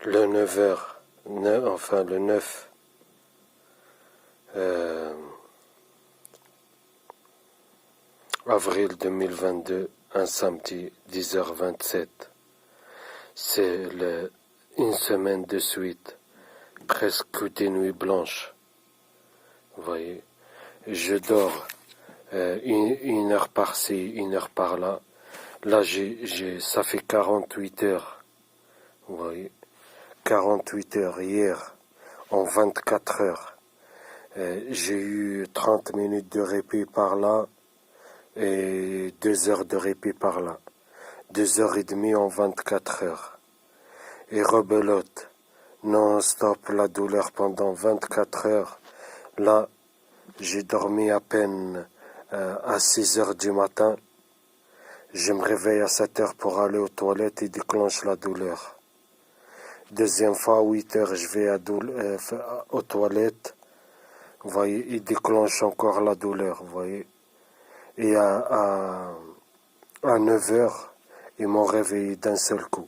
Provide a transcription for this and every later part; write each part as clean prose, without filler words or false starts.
Le 9h, enfin le 9 avril 2022, un samedi, 10h27. C'est une semaine de suite, presque des nuits blanches. Vous voyez, je dors une heure par-ci, une heure par-là. Là, ça fait 48 heures. Vous voyez, 48 heures hier, en 24 heures. J'ai eu 30 minutes de répit par-là et 2 heures de répit par-là. 2h30 en 24 heures. Et rebelote, non-stop la douleur pendant 24 heures. Là, j'ai dormi à peine à 6 heures du matin. Je me réveille à 7 heures pour aller aux toilettes et déclenche la douleur. Deuxième fois, à 8 heures, je vais aux toilettes. Vous voyez, il déclenche encore la douleur, vous voyez. Et à 9 heures, ils m'ont réveillé d'un seul coup.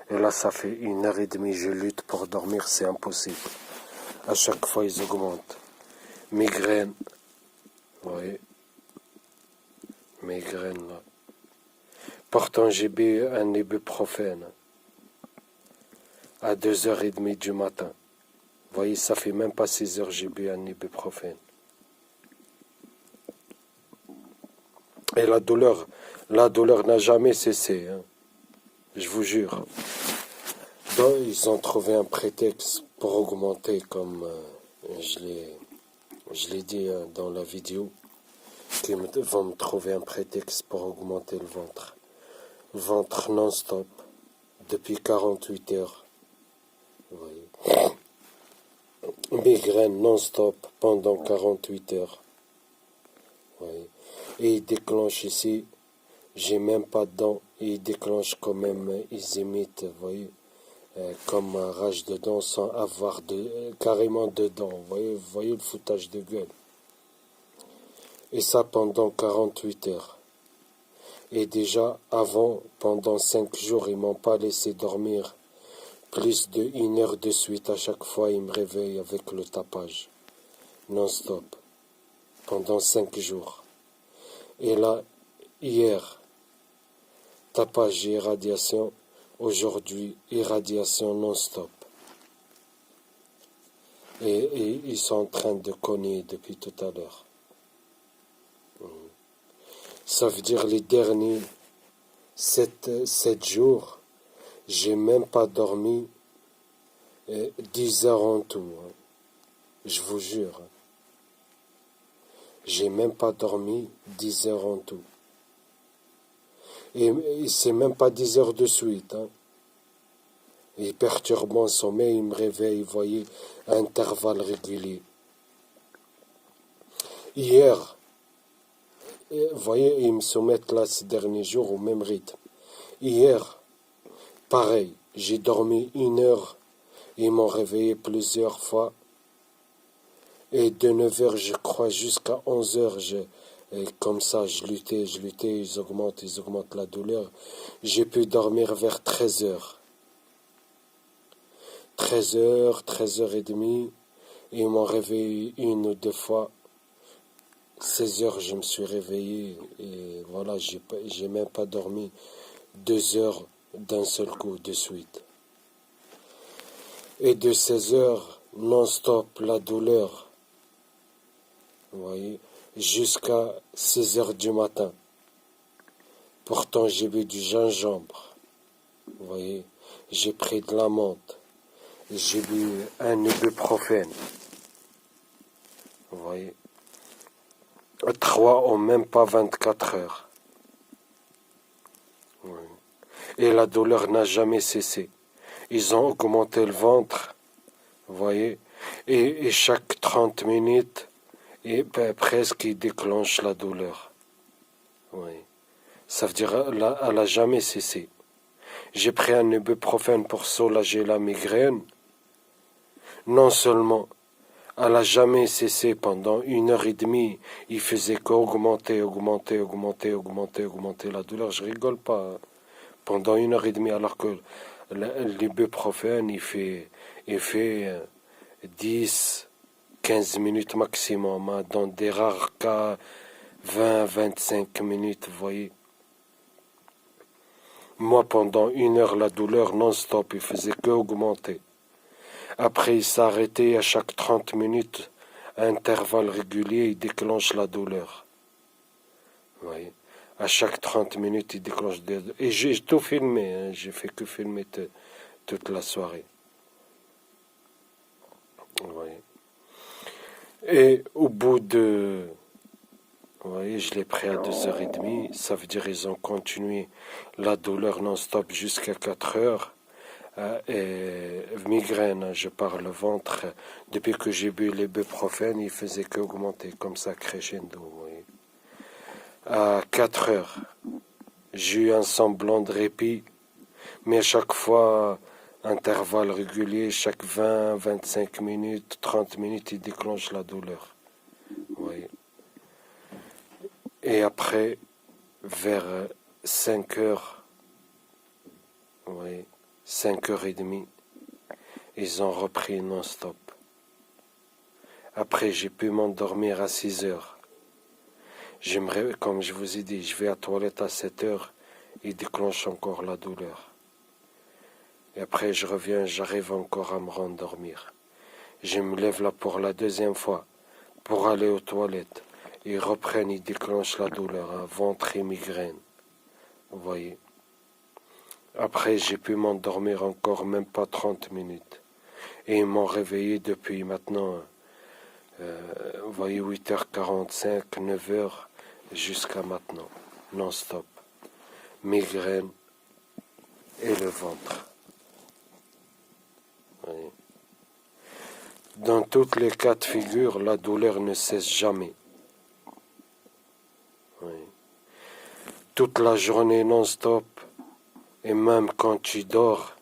Et là, ça fait 1h30, je lutte pour dormir, c'est impossible. À chaque fois, ils augmentent. Migraine, vous voyez. Migraine, là. Pourtant, j'ai bu un ibuprofène à 2h30 du matin. Vous voyez, ça fait même pas 6 heures que j'ai bu un ibuprofène. Et la douleur n'a jamais cessé, hein. Je vous jure. Donc, ils ont trouvé un prétexte pour augmenter, comme je l'ai dit dans la vidéo, qu'ils vont me trouver un prétexte pour augmenter le ventre. Ventre non-stop, depuis 48 heures. Vous voyez. Migraine non-stop pendant 48 heures. Vous voyez. Et ils déclenchent ici, j'ai même pas de dents, et ils déclenchent quand même, ils imitent, vous voyez, comme un rage de dents sans avoir carrément de dents. Vous voyez le foutage de gueule. Et ça pendant 48 heures. Et déjà, avant, pendant 5 jours, ils m'ont pas laissé dormir plus d'1 heure de suite. À chaque fois, ils me réveillent avec le tapage. Non-stop. Pendant 5 jours. Et là, hier, tapage et irradiation. Aujourd'hui, irradiation non-stop. Et ils sont en train de cogner depuis tout à l'heure. Ça veut dire les derniers 7 jours, j'ai même pas dormi 10 heures en tout. Hein. Je vous jure. J'ai même pas dormi 10 heures en tout. Et c'est même pas 10 heures de suite. Hein. Il perturbe mon sommeil, il me réveille, vous voyez, à intervalles réguliers. Hier, vous voyez, ils me soumettent là ces derniers jours au même rythme. Hier, pareil, j'ai dormi 1 heure, ils m'ont réveillé plusieurs fois. Et de 9 heures, je crois, jusqu'à 11 heures, comme ça, je luttais, ils augmentent la douleur. J'ai pu dormir vers 13 heures. 13 heures, 13h30, ils m'ont réveillé 1 ou 2 fois. 16 heures, je me suis réveillé et voilà, j'ai même pas dormi 2 heures d'un seul coup de suite. Et de 16 heures, non-stop, la douleur, vous voyez, jusqu'à 6 heures du matin. Pourtant, j'ai bu du gingembre, vous voyez, j'ai pris de la menthe, j'ai bu un ibuprofène, vous voyez. 3 en même pas 24 heures. Oui. Et la douleur n'a jamais cessé. Ils ont augmenté le ventre, vous voyez, et chaque 30 minutes, presque, ils déclenchent la douleur. Oui. Ça veut dire elle n'a jamais cessé. J'ai pris un ibuprofène pour soulager la migraine. Non seulement elle n'a jamais cessé pendant 1h30. Il faisait qu'augmenter la douleur. Je rigole pas. Hein. Pendant 1h30, alors que l'ibuprofène, il fait 10, 15 minutes maximum, hein, dans des rares cas, 20, 25 minutes, vous voyez. Moi, pendant 1 heure, la douleur non-stop, il faisait qu'augmenter. Après, il s'arrêtait à chaque 30 minutes, à intervalles réguliers, il déclenche la douleur. Vous voyez. À chaque 30 minutes, il déclenche des... Et j'ai tout filmé, hein, j'ai fait que filmer toute la soirée. Vous voyez. Et au bout de... Vous voyez, je l'ai pris à 2h30, ça veut dire ils ont continué la douleur non-stop jusqu'à 4 heures. Et migraine, je parle le ventre, depuis que j'ai bu l'ibuprofène, il faisait qu'augmenter, comme ça, crescendo. Vous voyez. À 4 heures, j'ai eu un semblant de répit, mais à chaque fois, intervalle régulier, chaque 20, 25 minutes, 30 minutes, il déclenche la douleur. Vous voyez. Et après, vers 5 heures, vous voyez, 5h30, ils ont repris non-stop. Après, j'ai pu m'endormir à 6 heures. J'aimerais, comme je vous ai dit, je vais à la toilette à 7 heures, il déclenche encore la douleur. Et après, je reviens, j'arrive encore à me rendormir. Je me lève là pour la deuxième fois, pour aller aux toilettes. Ils reprennent, ils déclenchent la douleur, hein, ventre et migraine. Vous voyez. Après, j'ai pu m'endormir encore même pas 30 minutes. Et ils m'ont réveillé depuis maintenant, vous voyez, 8h45, 9h, jusqu'à maintenant, non-stop. Migraine et le ventre. Vous voyez. Dans toutes les cas de figure, la douleur ne cesse jamais. Oui. Toute la journée non-stop, et même quand tu dors,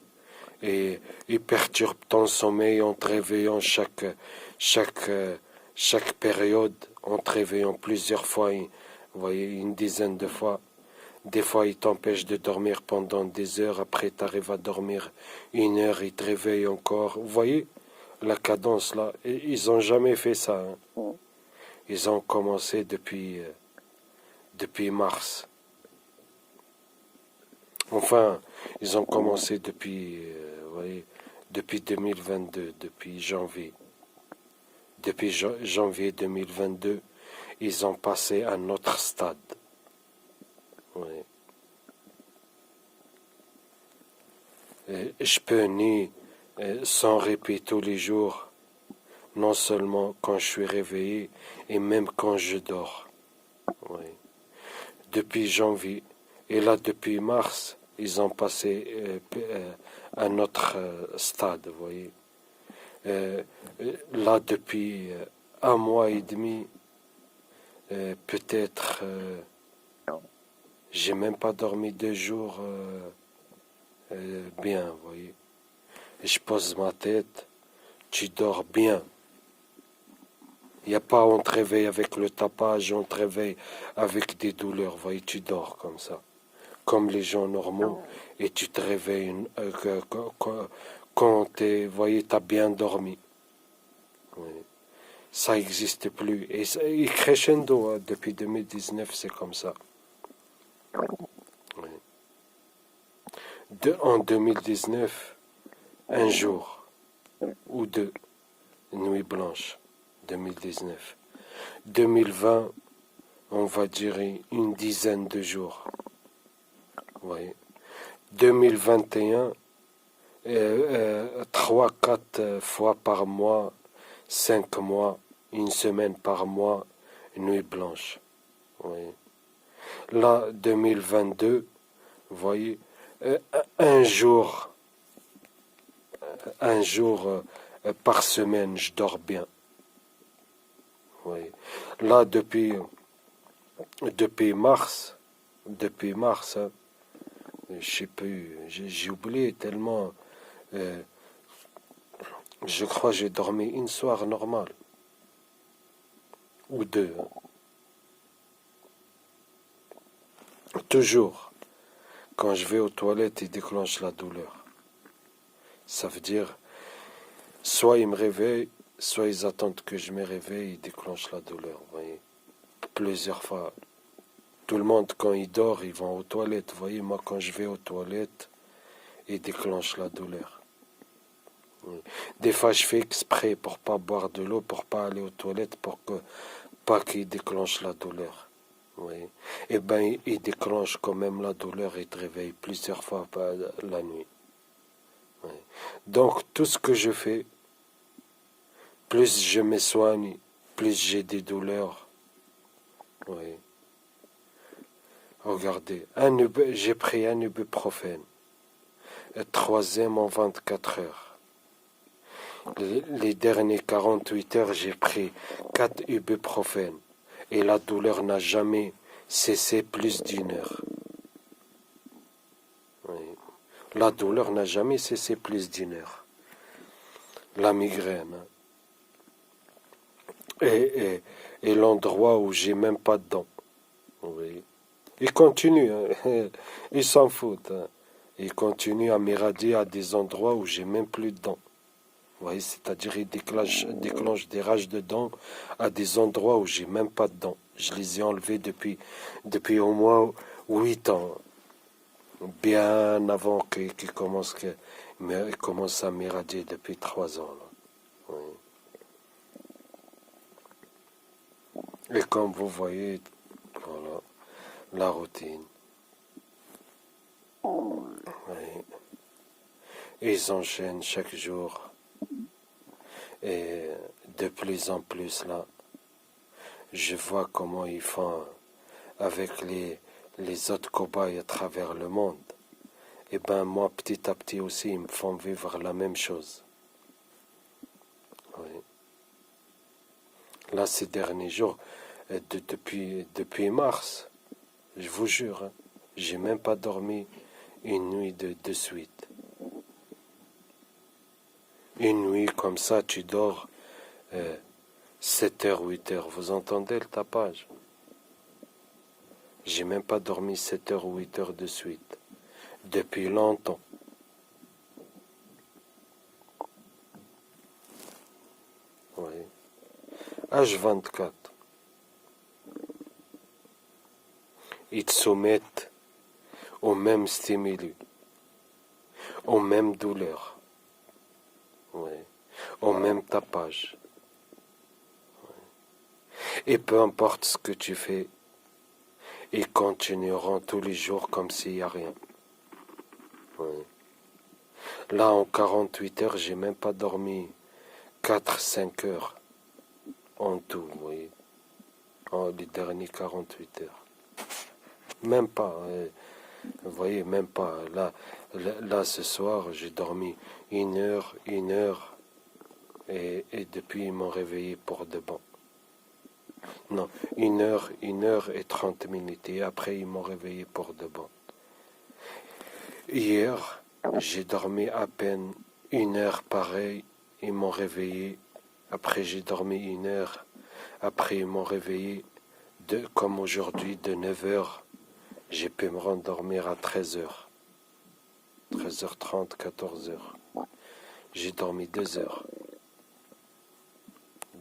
et il perturbe ton sommeil en te réveillant chaque période, en te réveillant plusieurs fois, vous voyez, une dizaine de fois. Des fois, il t'empêche de dormir pendant des heures, après tu arrives à dormir 1 heure, il te réveille encore. Vous voyez la cadence là, ils n'ont jamais fait ça. Hein. Ils ont commencé depuis mars. Enfin, ils ont commencé depuis, vous voyez, depuis 2022, depuis janvier. Depuis janvier 2022, ils ont passé à notre stade. Oui. Je peux ni sans répit tous les jours, non seulement quand je suis réveillé, et même quand je dors. Oui. Depuis janvier. Et là, depuis mars, ils ont passé à notre stade, vous voyez. Là, depuis 1 mois et demi, peut-être, j'ai même pas dormi 2 jours bien, vous voyez. Et je pose ma tête, tu dors bien. Il n'y a pas on te réveille avec le tapage, on te réveille avec des douleurs, vous voyez, tu dors comme ça. Comme les gens normaux, et tu te réveilles quand tu as bien dormi. Oui. Ça n'existe plus. Et crescendo, hein, depuis 2019, c'est comme ça. Oui. En 2019, un jour ou deux, nuit blanche, 2019. 2020, on va dire une dizaine de jours. Oui. 2021, 3, 4 fois par mois, 5 mois, une semaine par mois, nuit blanche. Oui. Là, 2022, vous voyez, un jour par semaine, je dors bien. Oui. Là, depuis mars, hein, je sais plus, j'ai oublié tellement. Je crois que j'ai dormi une soirée normale. Ou deux. Hein. Toujours. Quand je vais aux toilettes, il déclenche la douleur. Ça veut dire, soit ils me réveillent, soit ils attendent que je me réveille, ils déclenchent la douleur. Vous voyez, plusieurs fois. Tout le monde, quand il dort, ils vont aux toilettes. Vous voyez, moi, quand je vais aux toilettes, ils déclenchent la douleur. Oui. Des fois, je fais exprès pour pas boire de l'eau, pour pas aller aux toilettes, pour que pas qu'ils déclenchent la douleur. Oui. Eh bien, ils déclenchent quand même la douleur et te réveillent plusieurs fois la nuit. Oui. Donc, tout ce que je fais, plus je me soigne, plus j'ai des douleurs. Oui. Regardez, j'ai pris un ibuprofène, troisième en 24 heures. Les dernières 48 heures, j'ai pris 4 ibuprofènes et la douleur n'a jamais cessé plus d'une heure. Oui. La douleur n'a jamais cessé plus d'une heure. La migraine. Et l'endroit où j'ai même pas de dents. Oui. Ils continuent, hein. Ils s'en foutent. Hein. Ils continuent à m'irradier à des endroits où j'ai même plus de dents. Vous voyez, c'est-à-dire ils déclenchent des rages de dents à des endroits où j'ai même pas de dents. Je les ai enlevés depuis au moins 8 ans. Bien avant qu'ils commencent à m'irradier depuis 3 ans. Là. Oui. Et comme vous voyez, voilà, la routine. Oui. Ils enchaînent chaque jour. Et de plus en plus là, je vois comment ils font avec les autres cobayes à travers le monde. Et ben moi, petit à petit aussi, ils me font vivre la même chose. Oui. Là, ces derniers jours, depuis mars, je vous jure, hein, j'ai même pas dormi une nuit de suite. Une nuit comme ça, tu dors 7 heures, 8 heures. Vous entendez le tapage? J'ai même pas dormi 7 heures ou 8 heures de suite. Depuis longtemps. Oui. H24. Ils te soumettent aux mêmes stimuli, aux mêmes douleurs, oui, au même tapage. Et peu importe ce que tu fais, ils continueront tous les jours comme s'il n'y a rien. Oui. Là, en 48 heures, j'ai même pas dormi 4-5 heures en tout, vous voyez, en les derniers 48 heures. Même pas, vous voyez, même pas. Là ce soir, j'ai dormi 1 heure, et depuis, ils m'ont réveillé pour de bon. Non, 1 heure et 30 minutes, et après, ils m'ont réveillé pour de bon. Hier, j'ai dormi à peine 1 heure pareil, ils m'ont réveillé. Après, j'ai dormi 1 heure. Après, ils m'ont réveillé, comme aujourd'hui, de 9 heures. J'ai pu me rendormir à 13 heures. 13h30, 14 heures. J'ai dormi 2 heures.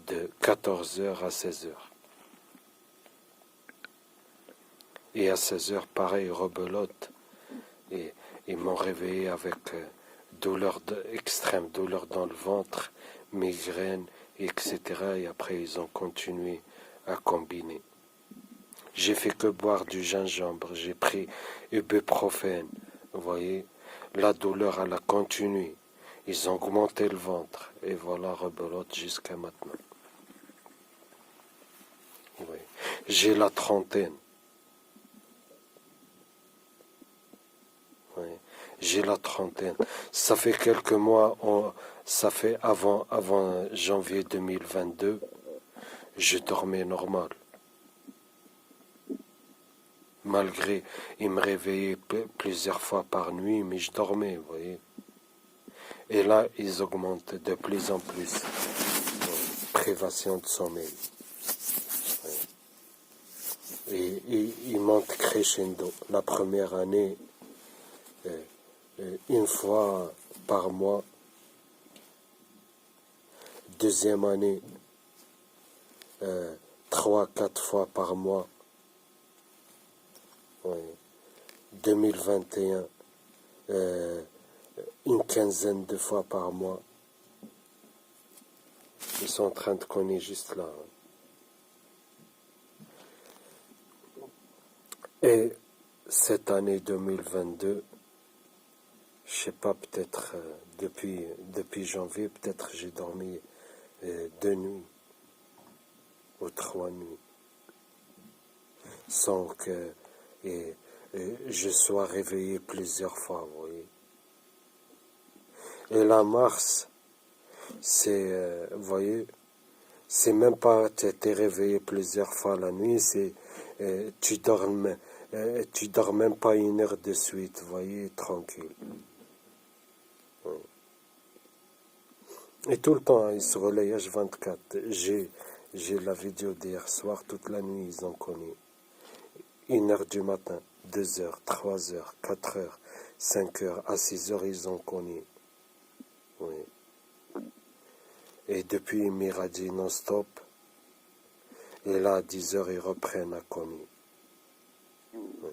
De 14 heures à 16 heures. Et à 16 heures, pareil, rebelote. Et ils m'ont réveillé avec extrême douleur dans le ventre, migraine, etc. Et après, ils ont continué à combiner. J'ai fait que boire du gingembre, j'ai pris ibuprofène. Vous voyez, la douleur, elle a continué. Ils ont augmenté le ventre. Et voilà, rebelote jusqu'à maintenant. Oui. J'ai la trentaine. Oui. J'ai la trentaine. Ça fait quelques mois, ça fait avant janvier 2022, je dormais normal. Malgré, il me réveillait plusieurs fois par nuit, mais je dormais, vous voyez. Et là, ils augmentent de plus en plus. Privation de sommeil. Et ils montent crescendo. La première année, une fois par mois, deuxième année, 3-4 fois par mois. Oui. 2021, une quinzaine de fois par mois. Ils sont en train de cogner juste là. Et cette année 2022, je sais pas, peut-être depuis janvier, peut-être j'ai dormi 2 nuits ou 3 nuits sans que je sois réveillé plusieurs fois, vous voyez. Et là, mars, c'est, vous voyez, c'est même pas t'es réveillé plusieurs fois la nuit, c'est tu dors même pas 1 heure de suite, vous voyez, tranquille. Oui. Et tout le temps, ils se relayent H24. J'ai la vidéo d'hier soir, toute la nuit, ils ont connu. 1 heure du matin, 2 heures, 3 heures, 4 heures, 5 heures, à 6 heures, ils ont connu. Oui. Et depuis, ils m'irradient non-stop. Et là, à 10 heures, ils reprennent à cogner. Oui.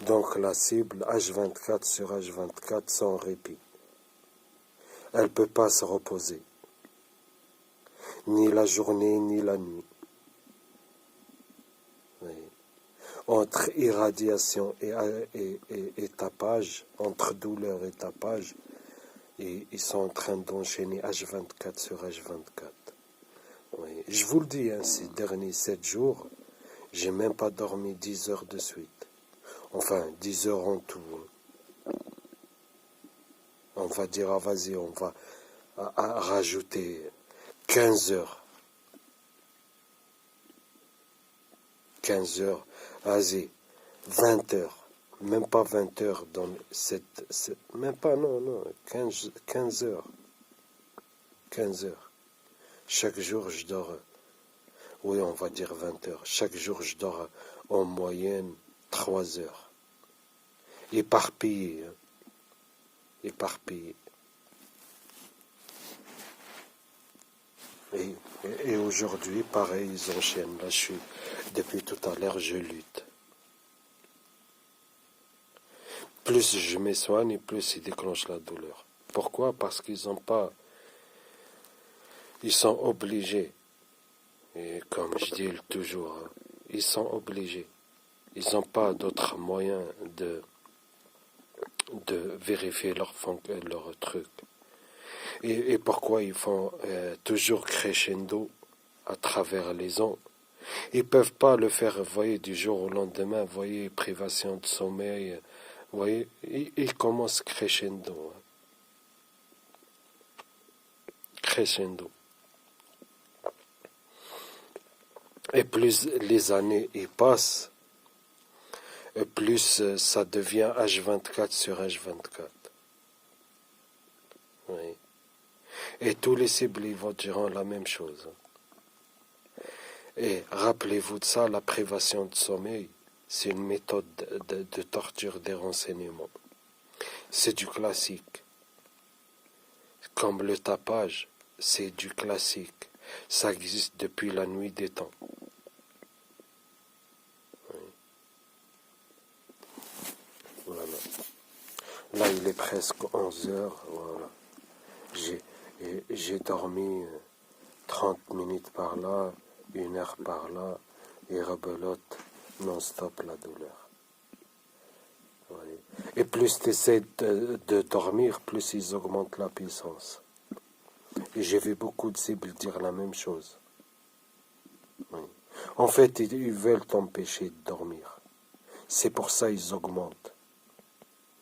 Donc, la cible, H24 sur H24, sans répit. Elle ne peut pas se reposer. Ni la journée, ni la nuit. Oui. Entre irradiation et tapage, entre douleur et tapage, et ils sont en train d'enchaîner H24 sur H24. Oui. Je vous le dis, hein, ces derniers 7 jours, j'ai même pas dormi 10 heures de suite. Enfin, 10 heures en tout. On va dire, ah, vas-y, on va rajouter 15 heures. 15 heures, vas-y, 20 heures. Même pas 20 heures dans même pas, non, 15 heures. 15 heures. Chaque jour, je dors, oui, on va dire 20 heures. Chaque jour, je dors en moyenne 3 heures. Éparpillé, hein. Éparpillé. Et aujourd'hui, pareil, ils enchaînent. Là, depuis tout à l'heure, je lutte. Plus je me soigne, plus ils déclenchent la douleur. Pourquoi? Parce qu'ils n'ont pas... Ils sont obligés. Et comme je dis toujours, hein, ils sont obligés. Ils n'ont pas d'autre moyen de vérifier leur truc. Et pourquoi ils font toujours crescendo à travers les ans? Ils peuvent pas le faire, vous voyez, du jour au lendemain, vous voyez, privation de sommeil, vous voyez, ils commencent crescendo. Hein. Crescendo. Et plus les années y passent, et plus ça devient H24 sur H24. Oui. Et tous les cibles, ils vont dire la même chose. Et rappelez-vous de ça, la privation de sommeil, c'est une méthode de torture des renseignements. C'est du classique. Comme le tapage, c'est du classique. Ça existe depuis la nuit des temps. Oui. Voilà. Là, il est presque 11 heures. Voilà. J'ai dormi 30 minutes par là, 1 heure par là, et rebelote non-stop la douleur. Oui. Et plus tu essaies de dormir, plus ils augmentent la puissance. Et j'ai vu beaucoup de cibles dire la même chose. Oui. En fait, ils veulent t'empêcher de dormir. C'est pour ça qu'ils augmentent.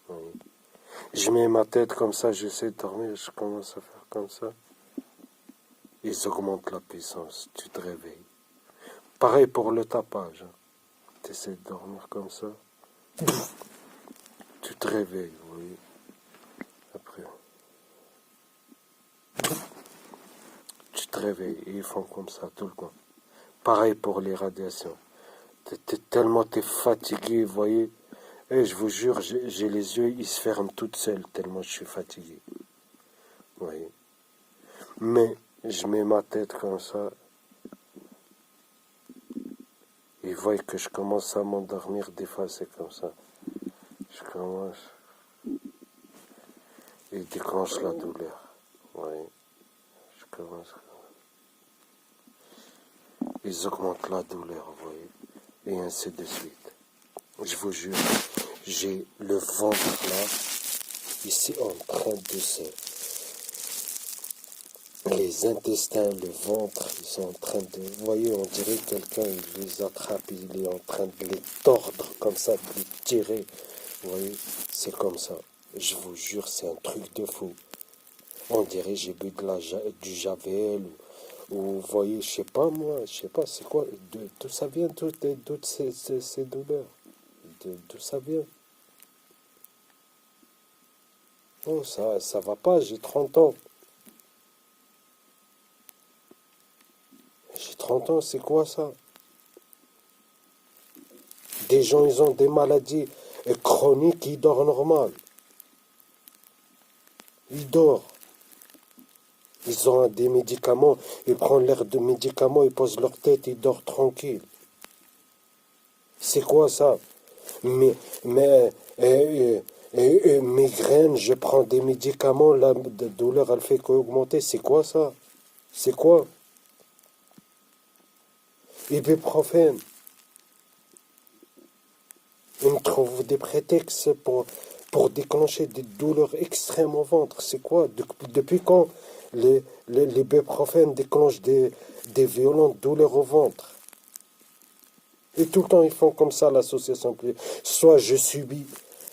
Oui. Je mets ma tête comme ça, j'essaie de dormir, je commence à faire comme ça. Ils augmentent la puissance, tu te réveilles. Pareil pour le tapage. Tu essaies de dormir comme ça. Tu te réveilles, oui. Après. Tu te réveilles et ils font comme ça tout le temps. Pareil pour les radiations. Tellement t'es fatigué, vous voyez. Et je vous jure, j'ai les yeux, ils se ferment toutes seuls tellement je suis fatigué. Vous voyez. Mais je mets ma tête comme ça. Ils voient que je commence à m'endormir, des fois c'est comme ça. Je commence. Ils déclenchent la douleur. Oui, je commence. Ils augmentent la douleur, vous voyez. Et ainsi de suite. Je vous jure, j'ai le ventre là, ici en train de se... Les intestins, le ventre, ils sont en train de... Vous voyez, on dirait quelqu'un, il les attrape, il est en train de les tordre comme ça, de les tirer. Vous voyez, c'est comme ça. Je vous jure, c'est un truc de fou. On dirait j'ai bu du Javel ou vous voyez, je sais pas moi, je sais pas, c'est quoi, d'où ça vient toutes ces douleurs, d'où ça vient. Oh, ça va pas, j'ai 30 ans. J'ai 30 ans, c'est quoi ça? Des gens, ils ont des maladies chroniques, ils dorment normal. Ils dorment. Ils ont des médicaments, ils prennent l'air de médicaments, ils posent leur tête, ils dorment tranquille. C'est quoi ça? Mais migraine, je prends des médicaments, la douleur, elle fait qu'augmenter. C'est quoi ça? C'est quoi? Ibuprofène. Ils me trouvent des prétextes pour déclencher des douleurs extrêmes au ventre. C'est quoi? Depuis quand l'ibuprofène déclenche des violentes douleurs au ventre? Et tout le temps, ils font comme ça, l'association. Soit je subis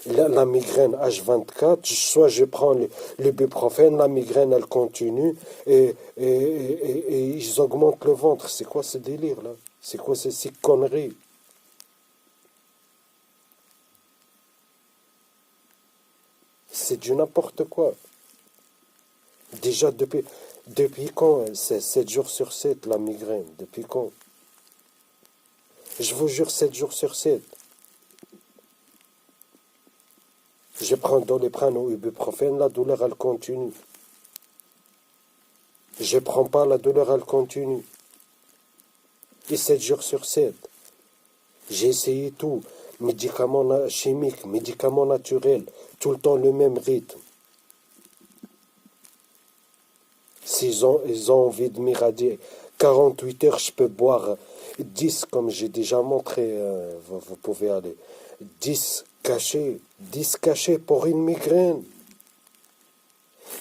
la migraine H24, soit je prends l'ibuprofène, la migraine, elle continue, et ils augmentent le ventre. C'est quoi ce délire-là? C'est quoi ces conneries? C'est du n'importe quoi. Déjà, depuis quand c'est 7 jours sur 7 la migraine? Depuis quand? Je vous jure, 7 jours sur 7. Je prends Doliprane ou ibuprofène, la douleur, elle continue. Je prends pas, la douleur, elle continue. Et 7 jours sur 7. J'ai essayé tout. Médicaments chimiques, médicaments naturels. Tout le temps le même rythme. Ils ont envie de m'irradier 48 heures, je peux boire 10, comme j'ai déjà montré. Vous pouvez aller. 10 cachets pour une migraine.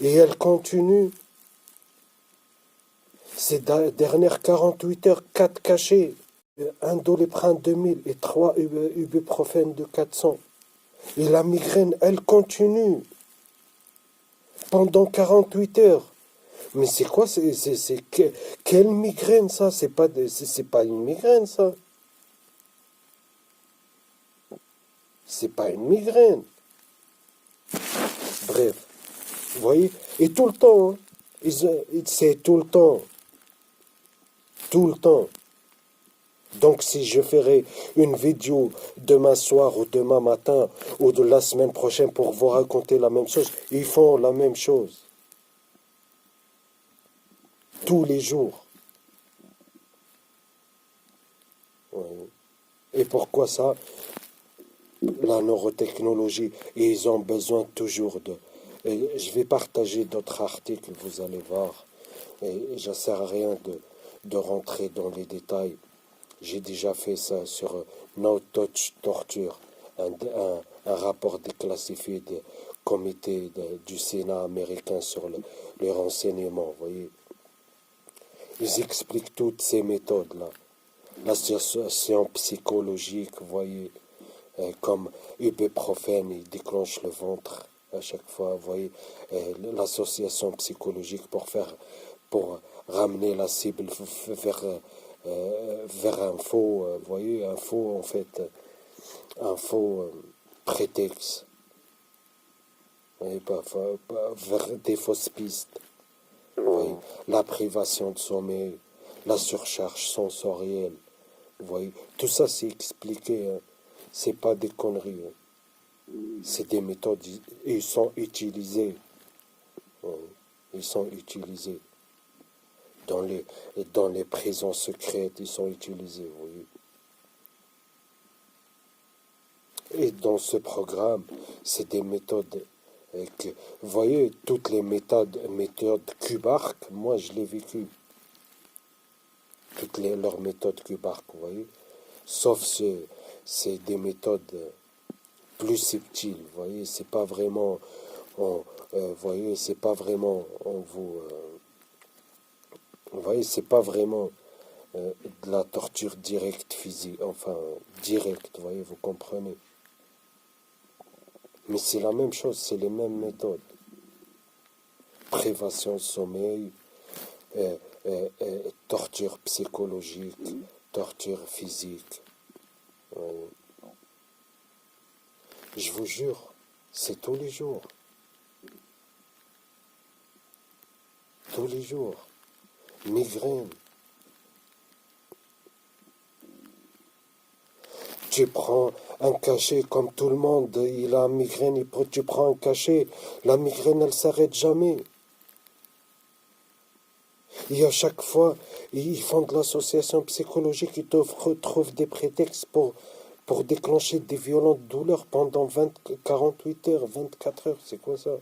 Et elle continue. Ces dernières 48 heures, 4 cachets. Un Doliprane 2000 et 3 ibuprofène de 400. Et la migraine, elle continue. Pendant 48 heures. Mais c'est quoi? Quelle migraine ça? C'est pas une migraine ça. C'est pas une migraine. Bref, vous voyez? Et tout le temps, hein, c'est tout le temps. Tout le temps. Donc si je ferai une vidéo demain soir ou demain matin ou de la semaine prochaine pour vous raconter la même chose, ils font la même chose. Tous les jours. Oui. Et pourquoi ça? La neurotechnologie. Et ils ont besoin toujours de... Et je vais partager d'autres articles, vous allez voir. Et ça ne sert à rien de rentrer dans les détails. J'ai déjà fait ça sur No Touch Torture, un rapport déclassifié du comité du Sénat américain sur le renseignement, vous voyez. Ils expliquent toutes ces méthodes-là. L'association psychologique, vous voyez, comme ibuprofène, il déclenche le ventre à chaque fois, vous voyez, l'association psychologique pour ramener la cible vers un faux, vous voyez, un faux, en fait, un faux prétexte, vous voyez, vers des fausses pistes, vous voyez, la privation de sommeil, la surcharge sensorielle, vous voyez, tout ça c'est expliqué, hein. C'est pas des conneries, hein. C'est des méthodes, ils sont utilisés, ouais, ils sont utilisés. dans les prisons secrètes, ils sont utilisés, vous voyez. Et dans ce programme, c'est des méthodes vous voyez, toutes les méthodes Kubark, moi je l'ai vécu. Leurs méthodes Kubark, vous voyez. Sauf c'est des méthodes plus subtiles, vous voyez. C'est pas vraiment, vous voyez, c'est pas vraiment, vous voyez, c'est pas vraiment de la torture directe physique, enfin directe, vous voyez, vous comprenez. Mais c'est la même chose, c'est les mêmes méthodes. Privation de sommeil, torture psychologique, torture physique. Je vous jure, c'est tous les jours. Tous les jours. Migraine. Tu prends un cachet comme tout le monde, il a une migraine, tu prends un cachet, la migraine, elle s'arrête jamais. Et à chaque fois, ils font de l'association psychologique, ils trouvent des prétextes pour déclencher des violentes douleurs pendant 48 heures, 24 heures. C'est quoi ça?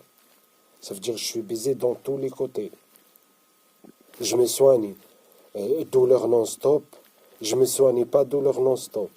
Ça veut dire que je suis baisé dans tous les côtés. Je me soigne, douleur non-stop. Je me soigne pas, douleur non-stop.